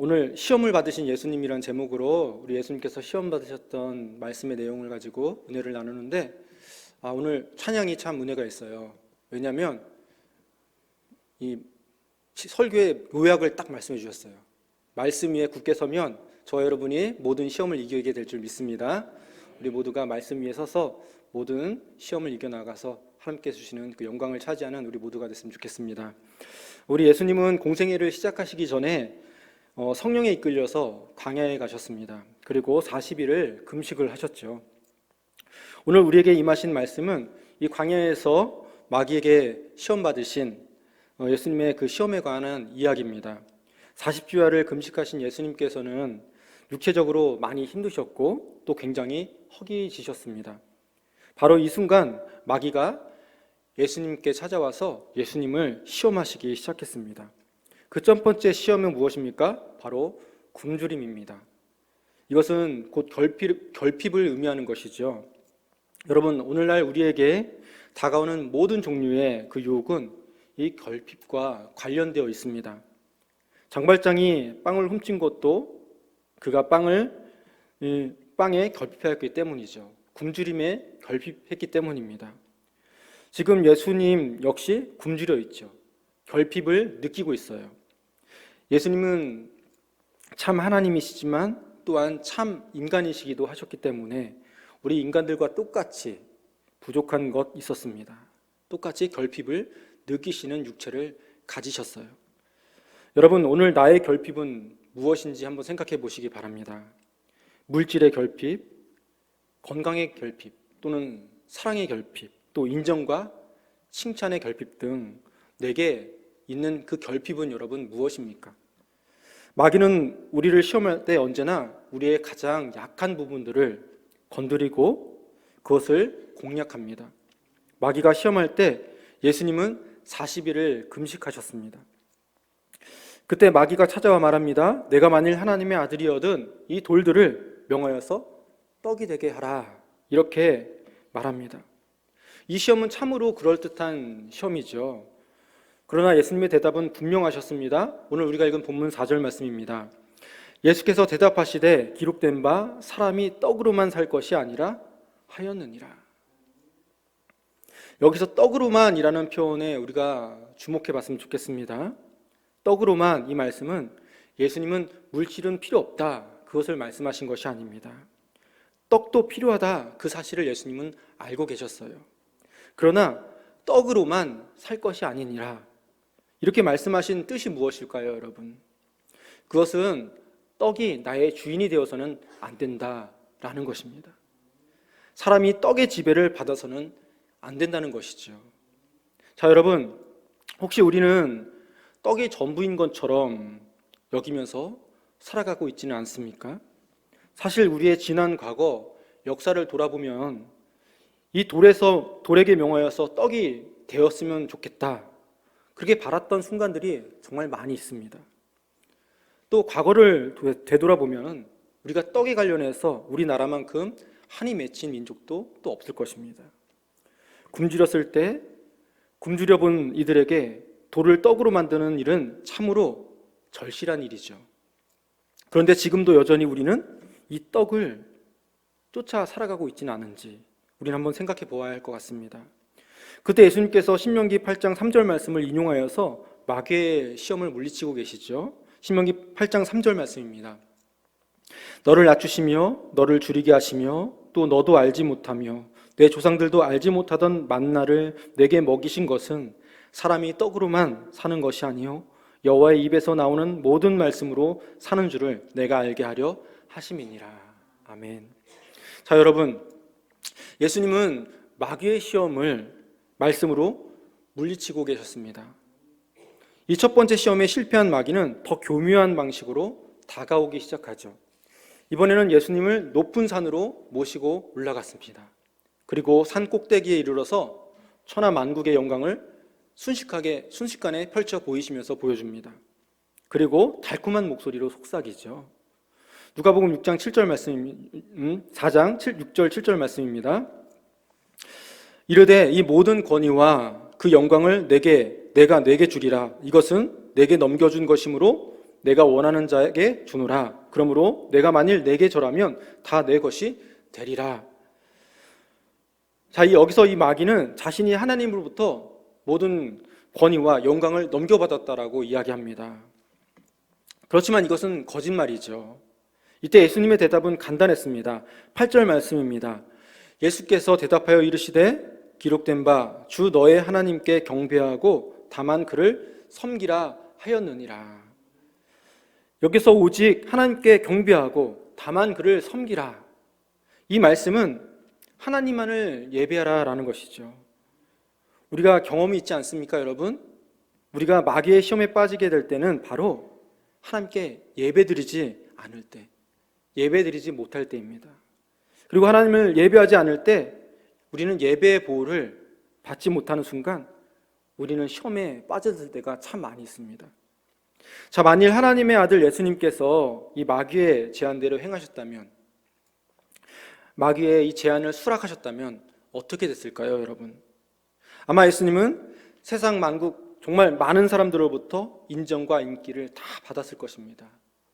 오늘 시험을 받으신 예수님이란 제목으로 우리 예수님께서 시험 받으셨던 말씀의 내용을 가지고 은혜를 나누는데 오늘 찬양이 참 은혜가 있어요. 왜냐하면 이 설교의 요약을 딱 말씀해 주셨어요. 말씀 위에 굳게 서면 저와 여러분이 모든 시험을 이기게 될 줄 믿습니다. 우리 모두가 말씀 위에 서서 모든 시험을 이겨나가서 하나님께서 주시는 그 영광을 차지하는 우리 모두가 됐으면 좋겠습니다. 우리 예수님은 공생애를 시작하시기 전에 성령에 이끌려서 광야에 가셨습니다. 그리고 40일을 금식을 하셨죠. 오늘 우리에게 임하신 말씀은 이 광야에서 마귀에게 시험 받으신 예수님의 그 시험에 관한 이야기입니다. 40주야를 금식하신 예수님께서는 육체적으로 많이 힘드셨고 또 굉장히 허기지셨습니다. 바로 이 순간 마귀가 예수님께 찾아와서 예수님을 시험하시기 시작했습니다. 그 첫 번째 시험은 무엇입니까? 바로 굶주림입니다. 이것은 곧 결핍을 의미하는 것이죠. 여러분, 오늘날 우리에게 다가오는 모든 종류의 그 유혹은 이 결핍과 관련되어 있습니다. 장발장이 빵을 훔친 것도 그가 빵에 결핍하였기 때문이죠. 굶주림에 결핍했기 때문입니다. 지금 예수님 역시 굶주려 있죠. 결핍을 느끼고 있어요. 예수님은 참 하나님이시지만 또한 참 인간이시기도 하셨기 때문에 우리 인간들과 똑같이 부족한 것 있었습니다. 똑같이 결핍을 느끼시는 육체를 가지셨어요. 여러분, 오늘 나의 결핍은 무엇인지 한번 생각해 보시기 바랍니다. 물질의 결핍, 건강의 결핍, 또는 사랑의 결핍, 또 인정과 칭찬의 결핍 등 내게 있는 그 결핍은 여러분 무엇입니까? 마귀는 우리를 시험할 때 언제나 우리의 가장 약한 부분들을 건드리고 그것을 공략합니다. 마귀가 시험할 때 예수님은 40일을 금식하셨습니다. 그때 마귀가 찾아와 말합니다. 내가 만일 하나님의 아들이거든 이 돌들을 명하여서 떡이 되게 하라. 이렇게 말합니다. 이 시험은 참으로 그럴듯한 시험이죠. 그러나 예수님의 대답은 분명하셨습니다. 오늘 우리가 읽은 본문 4절 말씀입니다. 예수께서 대답하시되 기록된 바 사람이 떡으로만 살 것이 아니라 하였느니라. 여기서 떡으로만이라는 표현에 우리가 주목해 봤으면 좋겠습니다. 떡으로만, 이 말씀은 예수님은 물질은 필요 없다, 그것을 말씀하신 것이 아닙니다. 떡도 필요하다, 그 사실을 예수님은 알고 계셨어요. 그러나 떡으로만 살 것이 아니니라, 이렇게 말씀하신 뜻이 무엇일까요, 여러분? 그것은 떡이 나의 주인이 되어서는 안 된다라는 것입니다. 사람이 떡의 지배를 받아서는 안 된다는 것이죠. 자, 여러분, 혹시 우리는 떡이 전부인 것처럼 여기면서 살아가고 있지는 않습니까? 사실 우리의 지난 과거 역사를 돌아보면 이 돌에게 명하여서 떡이 되었으면 좋겠다, 그렇게 바랐던 순간들이 정말 많이 있습니다. 또 과거를 되돌아보면 우리가 떡에 관련해서 우리나라만큼 한이 맺힌 민족도 또 없을 것입니다. 굶주렸을 때 굶주려 본 이들에게 돌을 떡으로 만드는 일은 참으로 절실한 일이죠. 그런데 지금도 여전히 우리는 이 떡을 쫓아 살아가고 있지는 않은지 우리는 한번 생각해 보아야 할 것 같습니다. 그때 예수님께서 신명기 8장 3절 말씀을 인용하여서 마귀의 시험을 물리치고 계시죠. 신명기 8장 3절 말씀입니다. 너를 낮추시며 너를 줄이게 하시며 또 너도 알지 못하며 내 조상들도 알지 못하던 만나를 내게 먹이신 것은 사람이 떡으로만 사는 것이 아니요 여호와의 입에서 나오는 모든 말씀으로 사는 줄을 내가 알게 하려 하심이니라. 아멘. 자, 여러분, 예수님은 마귀의 시험을 말씀으로 물리치고 계셨습니다. 이 첫 번째 시험에 실패한 마귀는 더 교묘한 방식으로 다가오기 시작하죠. 이번에는 예수님을 높은 산으로 모시고 올라갔습니다. 그리고 산 꼭대기에 이르러서 천하 만국의 영광을 순식간에 펼쳐 보이시면서 보여줍니다. 그리고 달콤한 목소리로 속삭이죠. 누가복음 6장 7절 말씀, 4장 6절 7절 말씀입니다. 이르되 이 모든 권위와 그 영광을 내가 내게 주리라. 이것은 내게 넘겨준 것이므로 내가 원하는 자에게 주노라. 그러므로 내가 만일 내게 절하면 다 내 것이 되리라. 자, 여기서 이 마귀는 자신이 하나님으로부터 모든 권위와 영광을 넘겨받았다라고 이야기합니다. 그렇지만 이것은 거짓말이죠. 이때 예수님의 대답은 간단했습니다. 8절 말씀입니다. 예수께서 대답하여 이르시되 기록된 바 주 너의 하나님께 경배하고 다만 그를 섬기라 하였느니라. 여기서 오직 하나님께 경배하고 다만 그를 섬기라. 이 말씀은 하나님만을 예배하라라는 것이죠. 우리가 경험이 있지 않습니까, 여러분? 우리가 마귀의 시험에 빠지게 될 때는 바로 하나님께 예배드리지 않을 때, 예배드리지 못할 때입니다. 그리고 하나님을 예배하지 않을 때 우리는 예배의 보호를 받지 못하는 순간 우리는 시험에 빠져들 때가 참 많이 있습니다. 자, 만일 하나님의 아들 예수님께서 이 마귀의 제안대로 행하셨다면, 마귀의 이 제안을 수락하셨다면 어떻게 됐을까요, 여러분? 아마 예수님은 세상 만국 정말 많은 사람들로부터 인정과 인기를 다 받았을 것입니다.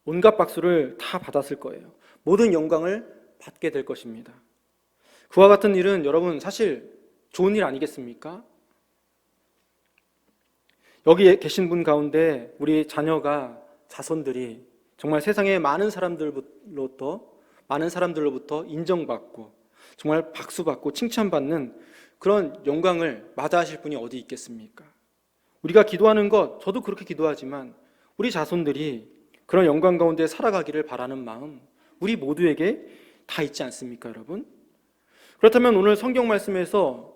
온갖 박수를 다 받았을 거예요. 모든 영광을 받게 될 것입니다. 그와 같은 일은 여러분 사실 좋은 일 아니겠습니까? 여기 계신 분 가운데 우리 자녀가, 자손들이 정말 세상의 많은 사람들로부터 인정받고 정말 박수받고 칭찬받는 그런 영광을 마다하실 분이 어디 있겠습니까? 우리가 기도하는 것, 저도 그렇게 기도하지만 우리 자손들이 그런 영광 가운데 살아가기를 바라는 마음 우리 모두에게 다 있지 않습니까, 여러분? 그렇다면 오늘 성경 말씀에서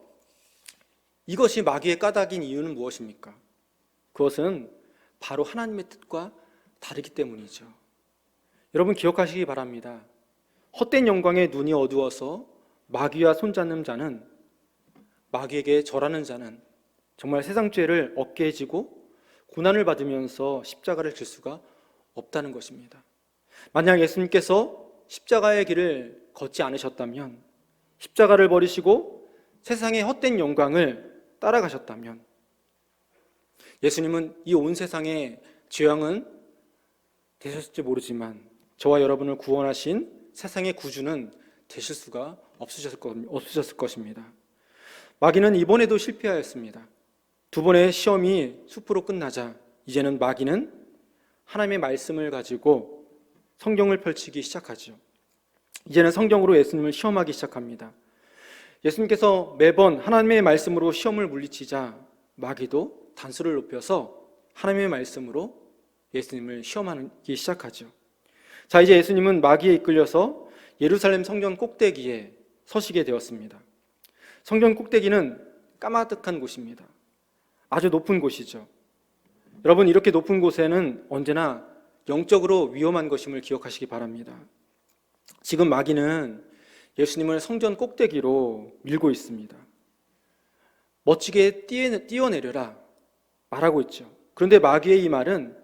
이것이 마귀의 까닭인 이유는 무엇입니까? 그것은 바로 하나님의 뜻과 다르기 때문이죠. 여러분 기억하시기 바랍니다. 헛된 영광에 눈이 어두워서 마귀와 손잡는 자는, 마귀에게 절하는 자는 정말 세상 죄를 어깨에 지고 고난을 받으면서 십자가를 질 수가 없다는 것입니다. 만약 예수님께서 십자가의 길을 걷지 않으셨다면, 십자가를 버리시고 세상의 헛된 영광을 따라가셨다면 예수님은 이 온 세상의 죄왕은 되셨을지 모르지만 저와 여러분을 구원하신 세상의 구주는 되실 수가 없으셨을 것입니다. 마귀는 이번에도 실패하였습니다. 두 번의 시험이 수포로 끝나자 이제는 마귀는 하나님의 말씀을 가지고 성경을 펼치기 시작하죠. 이제는 성경으로 예수님을 시험하기 시작합니다. 예수님께서 매번 하나님의 말씀으로 시험을 물리치자 마귀도 단수를 높여서 하나님의 말씀으로 예수님을 시험하기 시작하죠. 자, 이제 예수님은 마귀에 이끌려서 예루살렘 성전 꼭대기에 서시게 되었습니다. 성전 꼭대기는 까마득한 곳입니다. 아주 높은 곳이죠. 여러분, 이렇게 높은 곳에는 언제나 영적으로 위험한 것임을 기억하시기 바랍니다. 지금 마귀는 예수님을 성전 꼭대기로 밀고 있습니다. 멋지게 뛰어내려라 말하고 있죠. 그런데 마귀의 이 말은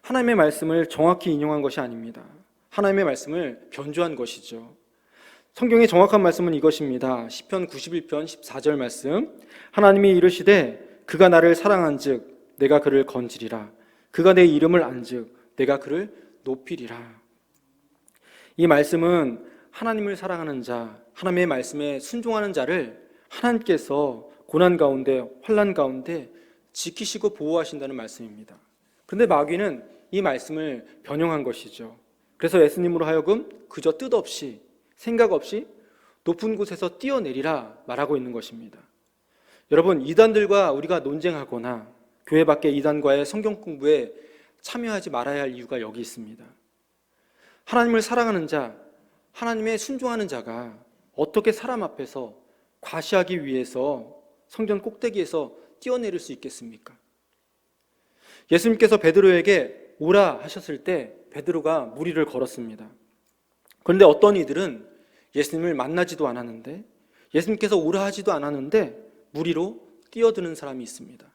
하나님의 말씀을 정확히 인용한 것이 아닙니다. 하나님의 말씀을 변조한 것이죠. 성경의 정확한 말씀은 이것입니다. 시편 91편 14절 말씀. 하나님이 이르시되 그가 나를 사랑한즉 내가 그를 건지리라. 그가 내 이름을 안즉 내가 그를 높이리라. 이 말씀은 하나님을 사랑하는 자, 하나님의 말씀에 순종하는 자를 하나님께서 고난 가운데, 환난 가운데 지키시고 보호하신다는 말씀입니다. 그런데 마귀는 이 말씀을 변형한 것이죠. 그래서 예수님으로 하여금 그저 뜻없이, 생각 없이 높은 곳에서 뛰어내리라 말하고 있는 것입니다. 여러분, 이단들과 우리가 논쟁하거나 교회 밖의 이단과의 성경 공부에 참여하지 말아야 할 이유가 여기 있습니다. 하나님을 사랑하는 자, 하나님의 순종하는 자가 어떻게 사람 앞에서 과시하기 위해서 성전 꼭대기에서 뛰어내릴 수 있겠습니까? 예수님께서 베드로에게 오라 하셨을 때 베드로가 무리를 걸었습니다. 그런데 어떤 이들은 예수님을 만나지도 않았는데, 예수님께서 오라 하지도 않았는데 무리로 뛰어드는 사람이 있습니다.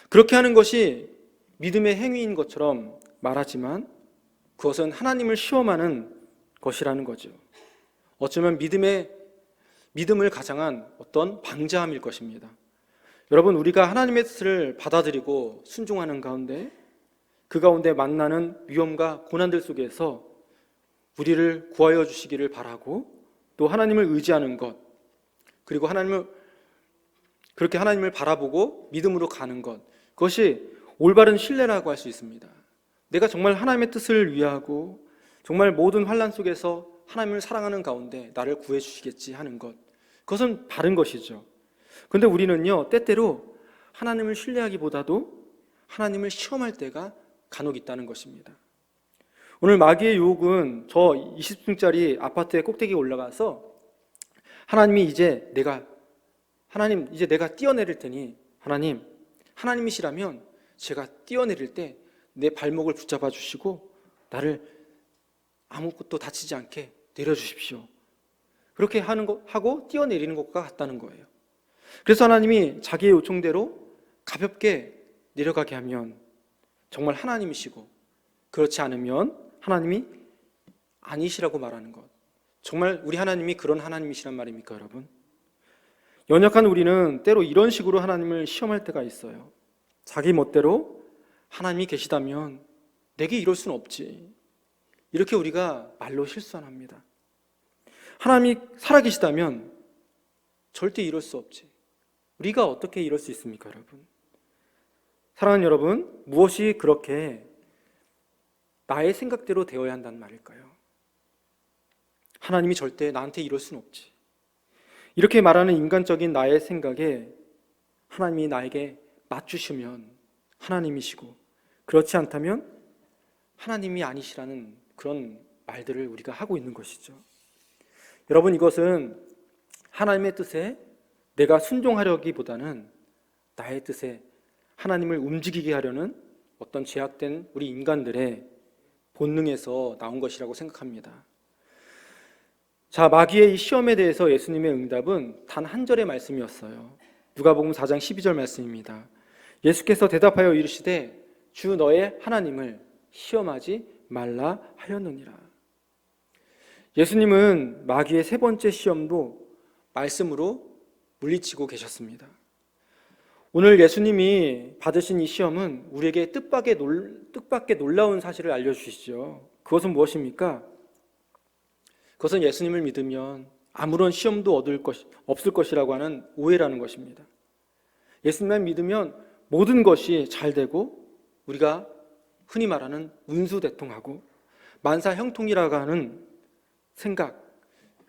그렇게 하는 것이 믿음의 행위인 것처럼 말하지만 그것은 하나님을 시험하는 것이라는 거죠. 어쩌면 믿음을 가장한 어떤 방자함일 것입니다. 여러분, 우리가 하나님의 뜻을 받아들이고 순종하는 가운데 그 가운데 만나는 위험과 고난들 속에서 우리를 구하여 주시기를 바라고, 또 하나님을 의지하는 것, 그리고 그렇게 하나님을 바라보고 믿음으로 가는 것, 그것이 올바른 신뢰라고 할 수 있습니다. 내가 정말 하나님의 뜻을 위하고 정말 모든 환난 속에서 하나님을 사랑하는 가운데 나를 구해 주시겠지 하는 것, 그것은 바른 것이죠. 그런데 우리는요, 때때로 하나님을 신뢰하기보다도 하나님을 시험할 때가 간혹 있다는 것입니다. 오늘 마귀의 유혹은 저 20층짜리 아파트의 꼭대기에 올라가서 이제 내가 뛰어내릴 테니 하나님이시라면 제가 뛰어내릴 때 내 발목을 붙잡아 주시고 나를 아무것도 다치지 않게 내려주십시오. 그렇게 하고 뛰어내리는 것과 같다는 거예요. 그래서 하나님이 자기의 요청대로 가볍게 내려가게 하면 정말 하나님이시고, 그렇지 않으면 하나님이 아니시라고 말하는 것, 정말 우리 하나님이 그런 하나님이시란 말입니까, 여러분? 연약한 우리는 때로 이런 식으로 하나님을 시험할 때가 있어요. 자기 멋대로 하나님이 계시다면 내게 이럴 수는 없지, 이렇게 우리가 말로 실수합니다. 하나님이 살아계시다면 절대 이럴 수 없지, 우리가 어떻게 이럴 수 있습니까, 여러분? 사랑하는 여러분, 무엇이 그렇게 나의 생각대로 되어야 한다는 말일까요? 하나님이 절대 나한테 이럴 수는 없지, 이렇게 말하는 인간적인 나의 생각에 하나님이 나에게 맞추시면 하나님이시고, 그렇지 않다면 하나님이 아니시라는 그런 말들을 우리가 하고 있는 것이죠. 여러분, 이것은 하나님의 뜻에 내가 순종하려기보다는 나의 뜻에 하나님을 움직이게 하려는 어떤 제약된 우리 인간들의 본능에서 나온 것이라고 생각합니다. 자, 마귀의 이 시험에 대해서 예수님의 응답은 단 한 절의 말씀이었어요. 누가복음 4장 12절 말씀입니다. 예수께서 대답하여 이르시되 주 너의 하나님을 시험하지 말라 하였느니라. 예수님은 마귀의 세 번째 시험도 말씀으로 물리치고 계셨습니다. 오늘 예수님이 받으신 이 시험은 우리에게 뜻밖의 놀라운 사실을 알려주시죠. 그것은 무엇입니까? 그것은 예수님을 믿으면 아무런 시험도 없을 것이라고 하는 오해라는 것입니다. 예수님만 믿으면 모든 것이 잘 되고 우리가 흔히 말하는 운수대통하고 만사형통이라고 하는 생각,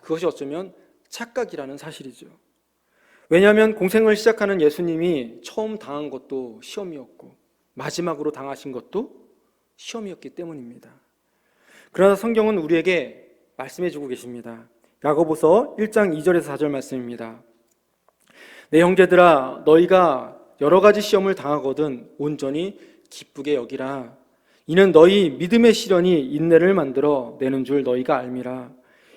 그것이 어쩌면 착각이라는 사실이죠. 왜냐하면 공생을 시작하는 예수님이 처음 당한 것도 시험이었고 마지막으로 당하신 것도 시험이었기 때문입니다. 그러나 성경은 우리에게 말씀해 주고 계십니다. 야고보서 1장 2절에서 4절 말씀입니다. 내 형제들아, 너희가 여러 가지 시험을 당하거든 온전히 기쁘게 여기라. 이는 너희 믿음의 시련이 인내를 만들어 내는 줄 너희가 알미라.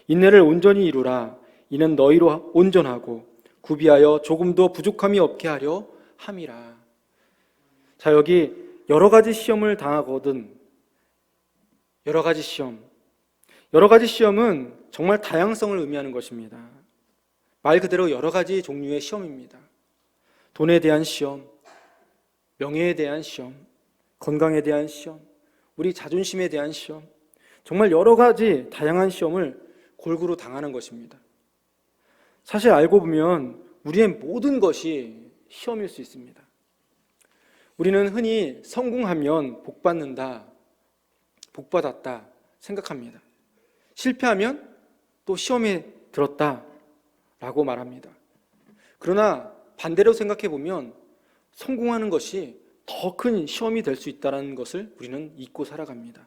인내를 온전히 이루라. 이는 너희로 온전하고 구비하여 조금도 부족함이 없게 하려 함이라. 자, 여기 여러 가지 시험을 당하거든, 여러 가지 시험은 정말 다양성을 의미하는 것입니다. 말 그대로 여러 가지 종류의 시험입니다. 돈에 대한 시험, 명예에 대한 시험, 건강에 대한 시험, 우리 자존심에 대한 시험, 정말 여러 가지 다양한 시험을 골고루 당하는 것입니다. 사실 알고 보면 우리의 모든 것이 시험일 수 있습니다. 우리는 흔히 성공하면 복받는다, 복받았다 생각합니다. 실패하면 또 시험에 들었다라고 말합니다. 그러나 반대로 생각해 보면 성공하는 것이 더 큰 시험이 될 수 있다는 것을 우리는 잊고 살아갑니다.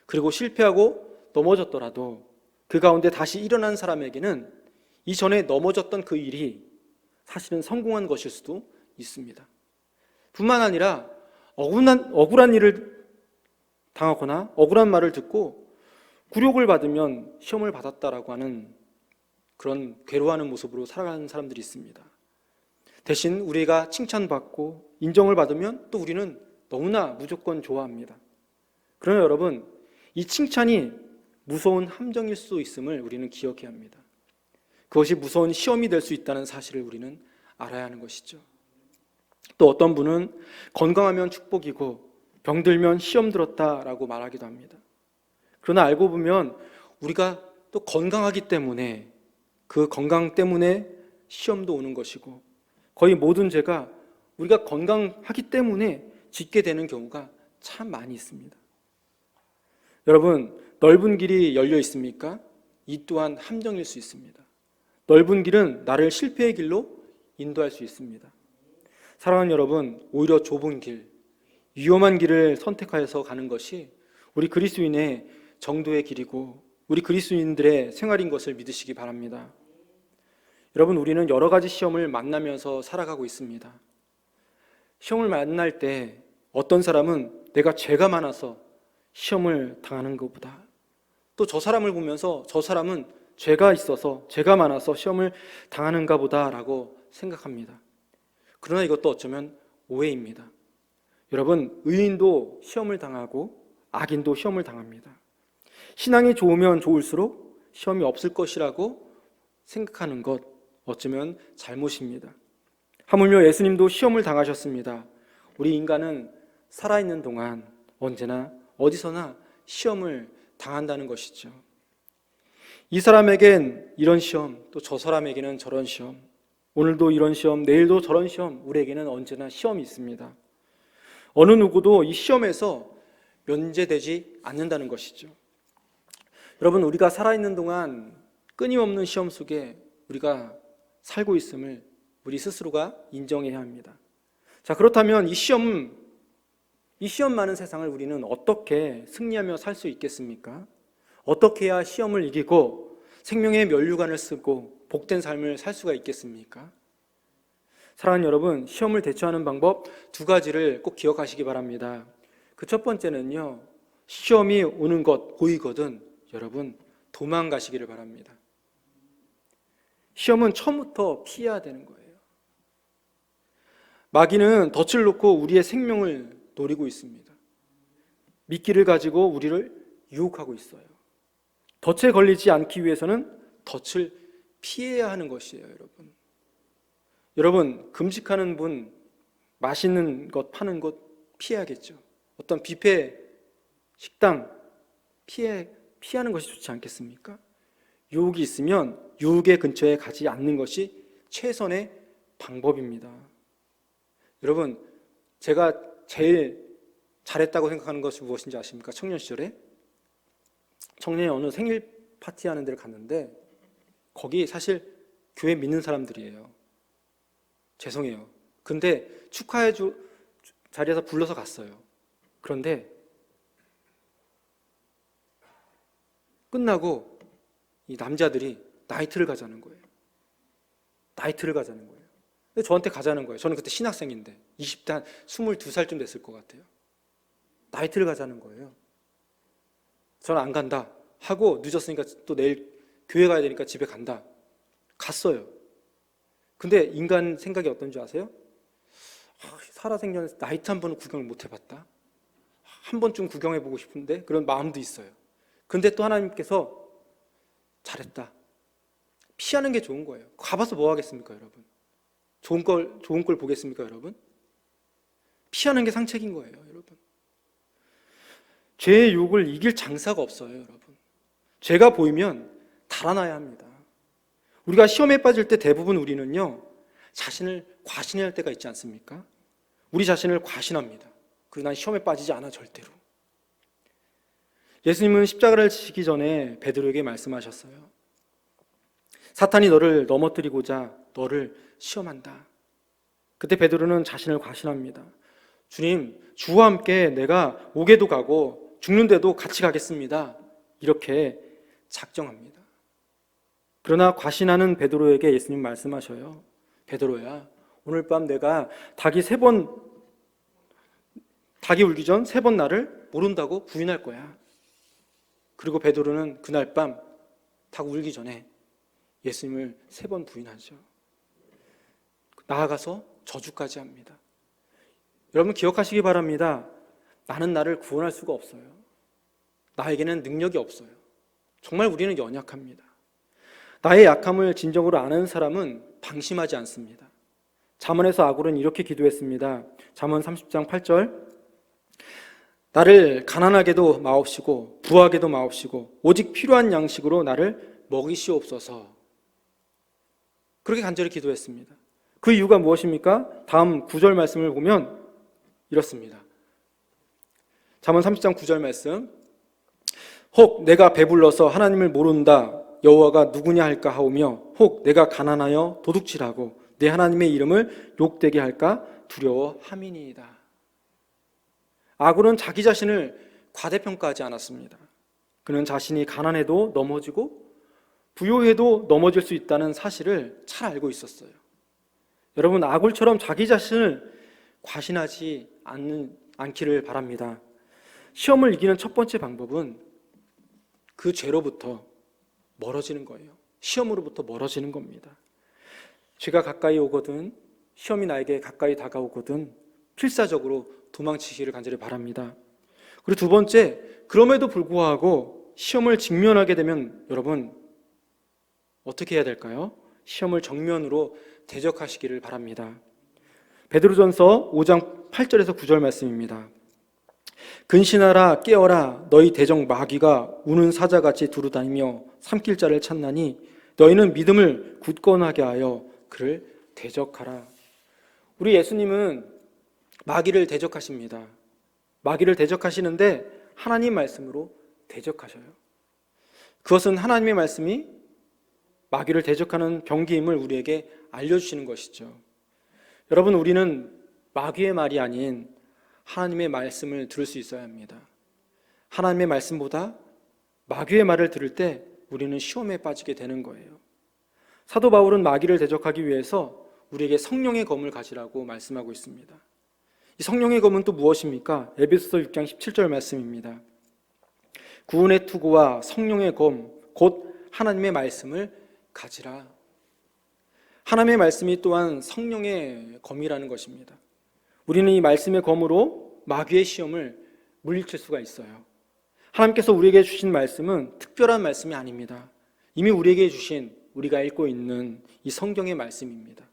그리고 실패하고 넘어졌더라도 그 가운데 다시 일어난 사람에게는 이전에 넘어졌던 그 일이 사실은 성공한 것일 수도 있습니다. 뿐만 아니라 억울한 일을 당하거나 억울한 말을 듣고 굴욕을 받으면 시험을 받았다라고 하는 그런 괴로워하는 모습으로 살아가는 사람들이 있습니다. 대신 우리가 칭찬받고 인정을 받으면 또 우리는 너무나 무조건 좋아합니다. 그러나 여러분, 이 칭찬이 무서운 함정일 수 있음을 우리는 기억해야 합니다. 그것이 무서운 시험이 될 수 있다는 사실을 우리는 알아야 하는 것이죠. 또 어떤 분은 건강하면 축복이고 병들면 시험 들었다라고 말하기도 합니다. 그러나 알고 보면 우리가 또 건강하기 때문에 그 건강 때문에 시험도 오는 것이고 거의 모든 죄가 우리가 건강하기 때문에 짓게 되는 경우가 참 많이 있습니다. 여러분, 넓은 길이 열려 있습니까? 이 또한 함정일 수 있습니다. 넓은 길은 나를 실패의 길로 인도할 수 있습니다. 사랑하는 여러분, 오히려 좁은 길, 위험한 길을 선택하여서 가는 것이 우리 그리스도인의 정도의 길이고 우리 그리스도인들의 생활인 것을 믿으시기 바랍니다. 여러분, 우리는 여러 가지 시험을 만나면서 살아가고 있습니다. 시험을 만날 때 어떤 사람은 내가 죄가 많아서 시험을 당하는 것보다 또 저 사람을 보면서 저 사람은 죄가 있어서 죄가 많아서 시험을 당하는가 보다라고 생각합니다. 그러나 이것도 어쩌면 오해입니다. 여러분, 의인도 시험을 당하고 악인도 시험을 당합니다. 신앙이 좋으면 좋을수록 시험이 없을 것이라고 생각하는 것 어쩌면 잘못입니다. 하물며 예수님도 시험을 당하셨습니다. 우리 인간은 살아있는 동안 언제나 어디서나 시험을 당한다는 것이죠. 이 사람에겐 이런 시험, 또 저 사람에게는 저런 시험, 오늘도 이런 시험, 내일도 저런 시험, 우리에게는 언제나 시험이 있습니다. 어느 누구도 이 시험에서 면제되지 않는다는 것이죠. 여러분, 우리가 살아있는 동안 끊임없는 시험 속에 우리가 살고 있음을 우리 스스로가 인정해야 합니다. 자, 그렇다면 이 시험 많은 세상을 우리는 어떻게 승리하며 살 수 있겠습니까? 어떻게 해야 시험을 이기고 생명의 면류관을 쓰고 복된 삶을 살 수가 있겠습니까? 사랑하는 여러분, 시험을 대처하는 방법 두 가지를 꼭 기억하시기 바랍니다. 그 첫 번째는요, 시험이 오는 것 보이거든 여러분 도망가시기를 바랍니다. 시험은 처음부터 피해야 되는 거예요. 마귀는 덫을 놓고 우리의 생명을 노리고 있습니다. 미끼를 가지고 우리를 유혹하고 있어요. 덫에 걸리지 않기 위해서는 덫을 피해야 하는 것이에요, 여러분. 여러분, 금식하는 분, 맛있는 것 파는 곳 피해야겠죠. 어떤 뷔페 식당 피하는 것이 좋지 않겠습니까? 유혹이 있으면 유혹의 근처에 가지 않는 것이 최선의 방법입니다. 여러분, 제가 제일 잘했다고 생각하는 것이 무엇인지 아십니까? 청년 시절에 청년이 어느 생일 파티하는 데를 갔는데 거기 사실 교회 믿는 사람들이에요. 죄송해요. 근데 축하해줘 자리에서 불러서 갔어요. 그런데 끝나고 이 남자들이 나이트를 가자는 거예요. 나이트를 가자는 거예요. 근데 저한테 가자는 거예요. 저는 그때 신학생인데 20대 한 22살쯤 됐을 것 같아요. 나이트를 가자는 거예요. 저는 안 간다 하고 늦었으니까 또 내일 교회 가야 되니까 집에 간다. 갔어요. 근데 인간 생각이 어떤지 아세요? 살아생전에 나이트 한 번은 구경을 못 해봤다. 한 번쯤 구경해보고 싶은데 그런 마음도 있어요. 근데 또 하나님께서 잘했다. 피하는 게 좋은 거예요. 가봐서 뭐 하겠습니까, 여러분? 좋은 걸 보겠습니까, 여러분? 피하는 게 상책인 거예요, 여러분. 죄의 유혹을 이길 장사가 없어요, 여러분. 죄가 보이면 달아나야 합니다. 우리가 시험에 빠질 때 대부분 우리는요, 자신을 과신해야 할 때가 있지 않습니까? 우리 자신을 과신합니다. 그리고 난 시험에 빠지지 않아, 절대로. 예수님은 십자가를 지시기 전에 베드로에게 말씀하셨어요. 사탄이 너를 넘어뜨리고자 너를 시험한다. 그때 베드로는 자신을 과신합니다. 주님, 주와 함께 내가 옥에도 가고 죽는데도 같이 가겠습니다. 이렇게 작정합니다. 그러나 과신하는 베드로에게 예수님 말씀하셔요. 베드로야, 오늘 밤 내가 닭이 울기 전 3번 나를 모른다고 부인할 거야. 그리고 베드로는 그날 밤 닭 울기 전에 예수님을 3번 부인하죠. 나아가서 저주까지 합니다. 여러분 기억하시기 바랍니다. 나는 나를 구원할 수가 없어요. 나에게는 능력이 없어요. 정말 우리는 연약합니다. 나의 약함을 진정으로 아는 사람은 방심하지 않습니다. 잠언에서 아굴은 이렇게 기도했습니다. 잠언 30장 8절 나를 가난하게도 마옵시고 부하게도 마옵시고 오직 필요한 양식으로 나를 먹이시옵소서. 그렇게 간절히 기도했습니다. 그 이유가 무엇입니까? 다음 9절 말씀을 보면 이렇습니다. 잠언 30장 9절 말씀. 혹 내가 배불러서 하나님을 모른다 여호와가 누구냐 할까 하오며 혹 내가 가난하여 도둑질하고 내 하나님의 이름을 욕되게 할까 두려워함이니이다. 아굴은 자기 자신을 과대평가하지 않았습니다. 그는 자신이 가난해도 넘어지고 부요해도 넘어질 수 있다는 사실을 잘 알고 있었어요. 여러분, 아굴처럼 자기 자신을 과신하지 않기를 바랍니다. 시험을 이기는 첫 번째 방법은 그 죄로부터 멀어지는 거예요. 시험으로부터 멀어지는 겁니다. 죄가 가까이 오거든, 시험이 나에게 가까이 다가오거든 필사적으로 도망치기를 간절히 바랍니다. 그리고 두 번째, 그럼에도 불구하고 시험을 직면하게 되면 여러분 어떻게 해야 될까요? 시험을 정면으로 대적하시기를 바랍니다. 베드로전서 5장 8절에서 9절 말씀입니다. 근신하라 깨어라 너희 대적 마귀가 우는 사자같이 두루다니며 삼킬 자를 찾나니 너희는 믿음을 굳건하게 하여 그를 대적하라. 우리 예수님은 마귀를 대적하십니다. 마귀를 대적하시는데 하나님 말씀으로 대적하셔요. 그것은 하나님의 말씀이 마귀를 대적하는 병기임을 우리에게 알려주시는 것이죠. 여러분, 우리는 마귀의 말이 아닌 하나님의 말씀을 들을 수 있어야 합니다. 하나님의 말씀보다 마귀의 말을 들을 때 우리는 시험에 빠지게 되는 거예요. 사도 바울은 마귀를 대적하기 위해서 우리에게 성령의 검을 가지라고 말씀하고 있습니다. 이 성령의 검은 또 무엇입니까? 에베소서 6장 17절 말씀입니다. 구원의 투구와 성령의 검, 곧 하나님의 말씀을 가지라. 하나님의 말씀이 또한 성령의 검이라는 것입니다. 우리는 이 말씀의 검으로 마귀의 시험을 물리칠 수가 있어요. 하나님께서 우리에게 주신 말씀은 특별한 말씀이 아닙니다. 이미 우리에게 주신, 우리가 읽고 있는 이 성경의 말씀입니다.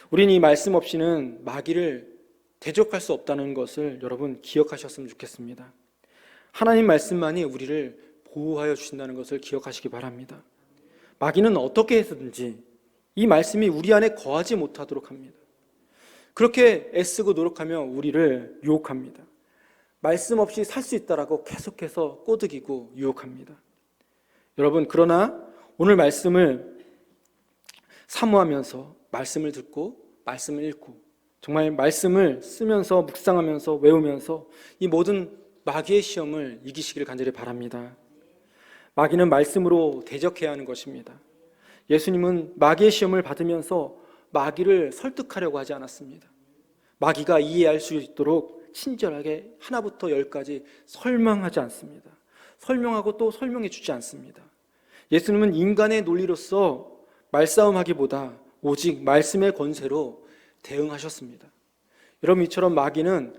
우리는 이 말씀 없이는 마귀를 대적할 수 없다는 것을 여러분 기억하셨으면 좋겠습니다. 하나님 말씀만이 우리를 보호하여 주신다는 것을 기억하시기 바랍니다. 마귀는 어떻게 해서든지 이 말씀이 우리 안에 거하지 못하도록 합니다. 그렇게 애쓰고 노력하며 우리를 유혹합니다. 말씀 없이 살 수 있다라고 계속해서 꼬드기고 유혹합니다. 여러분, 그러나 오늘 말씀을 사모하면서 말씀을 듣고 말씀을 읽고 정말 말씀을 쓰면서 묵상하면서 외우면서 이 모든 마귀의 시험을 이기시길 간절히 바랍니다. 마귀는 말씀으로 대적해야 하는 것입니다. 예수님은 마귀의 시험을 받으면서 마귀를 설득하려고 하지 않았습니다. 마귀가 이해할 수 있도록 친절하게 하나부터 10까지 설명하지 않습니다. 설명하고 또 설명해 주지 않습니다. 예수님은 인간의 논리로서 말싸움하기보다 오직 말씀의 권세로 대응하셨습니다. 여러분, 이처럼 마귀는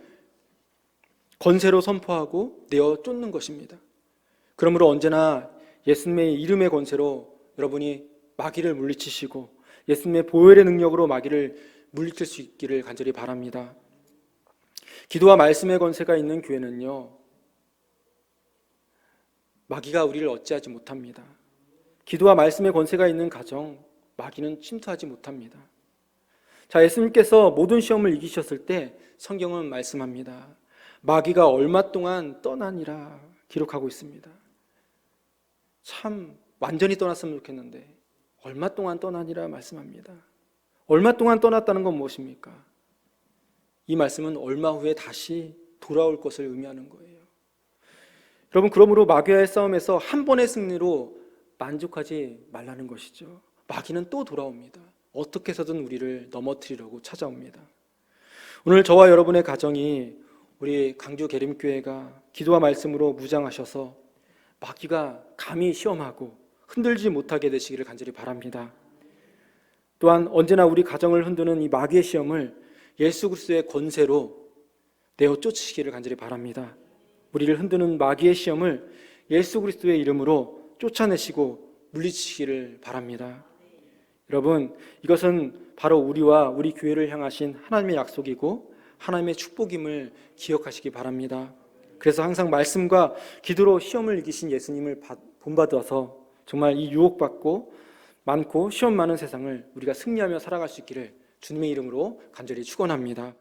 권세로 선포하고 내어 쫓는 것입니다. 그러므로 언제나 예수님의 이름의 권세로 여러분이 마귀를 물리치시고 예수님의 보혈의 능력으로 마귀를 물리칠 수 있기를 간절히 바랍니다. 기도와 말씀의 권세가 있는 교회는요, 마귀가 우리를 어찌하지 못합니다. 기도와 말씀의 권세가 있는 가정, 마귀는 침투하지 못합니다. 자, 예수님께서 모든 시험을 이기셨을 때 성경은 말씀합니다. 마귀가 얼마 동안 떠나니라 기록하고 있습니다. 참 완전히 떠났으면 좋겠는데 얼마 동안 떠나니라 말씀합니다. 얼마 동안 떠났다는 건 무엇입니까? 이 말씀은 얼마 후에 다시 돌아올 것을 의미하는 거예요. 여러분, 그러므로 마귀와의 싸움에서 한 번의 승리로 만족하지 말라는 것이죠. 마귀는 또 돌아옵니다. 어떻게 해서든 우리를 넘어뜨리려고 찾아옵니다. 오늘 저와 여러분의 가정이 우리 강주 계림교회가 기도와 말씀으로 무장하셔서 마귀가 감히 시험하고 흔들지 못하게 되시기를 간절히 바랍니다. 또한 언제나 우리 가정을 흔드는 이 마귀의 시험을 예수 그리스도의 권세로 내어 쫓으시기를 간절히 바랍니다. 우리를 흔드는 마귀의 시험을 예수 그리스도의 이름으로 쫓아내시고 물리치시기를 바랍니다. 여러분, 이것은 바로 우리와 우리 교회를 향하신 하나님의 약속이고 하나님의 축복임을 기억하시기 바랍니다. 그래서 항상 말씀과 기도로 시험을 이기신 예수님을 본받아서 정말 이 유혹받고 많고 시험 많은 세상을 우리가 승리하며 살아갈 수 있기를 주님의 이름으로 간절히 축원합니다.